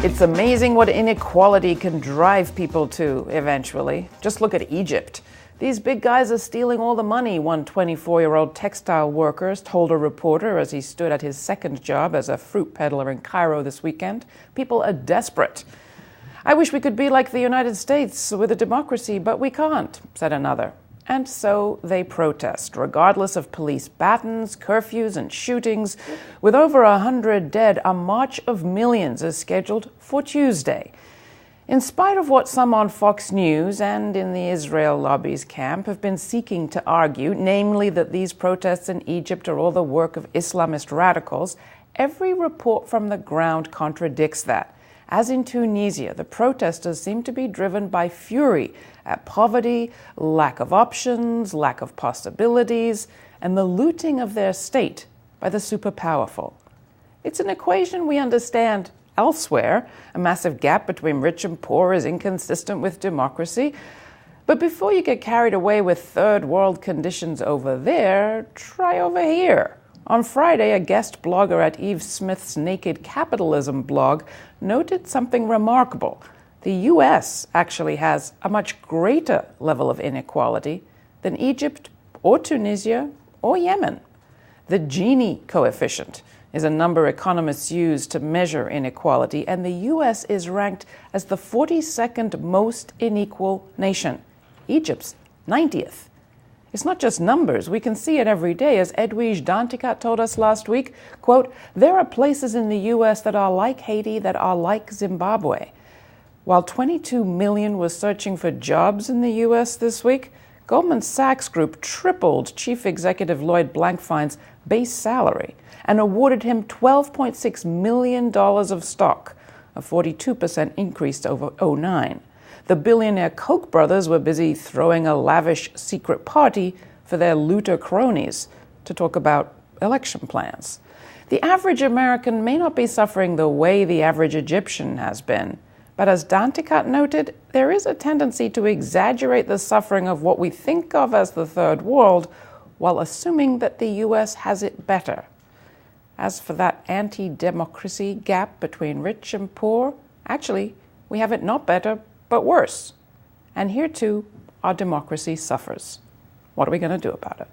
It's amazing what inequality can drive people to, eventually. Just look at Egypt. These big guys are stealing all the money, one 24-year-old textile worker told a reporter as he stood at his second job as a fruit peddler in Cairo this weekend. People are desperate. I wish we could be like the United States with a democracy, but we can't, said another. And so they protest, regardless of police batons, curfews, and shootings. With over 100 dead, a march of millions is scheduled for Tuesday. In spite of what some on Fox News and in the Israel lobby's camp have been seeking to argue, namely that these protests in Egypt are all the work of Islamist radicals, every report from the ground contradicts that. As in Tunisia, the protesters seem to be driven by fury at poverty, lack of options, lack of possibilities, and the looting of their state by the superpowerful. It's an equation we understand elsewhere. A massive gap between rich and poor is inconsistent with democracy. But before you get carried away with third world conditions over there, try over here. On Friday, a guest blogger at Eve Smith's Naked Capitalism blog noted something remarkable. The U.S. actually has a much greater level of inequality than Egypt or Tunisia or Yemen. The Gini coefficient is a number economists use to measure inequality, and the U.S. is ranked as the 42nd most unequal nation. Egypt's 90th. It's not just numbers. We can see it every day. As Edwige Danticat told us last week, quote, there are places in the U.S. that are like Haiti, that are like Zimbabwe. While 22 million was searching for jobs in the U.S. this week, Goldman Sachs Group tripled Chief Executive Lloyd Blankfein's base salary and awarded him $12.6 million of stock, a 42% increase over 2009. The billionaire Koch brothers were busy throwing a lavish secret party for their looter cronies to talk about election plans. The average American may not be suffering the way the average Egyptian has been, but as Danticat noted, there is a tendency to exaggerate the suffering of what we think of as the third world while assuming that the U.S. has it better. As for that anti-democracy gap between rich and poor, actually, we have it not better, but worse. And here, too, our democracy suffers. What are we going to do about it?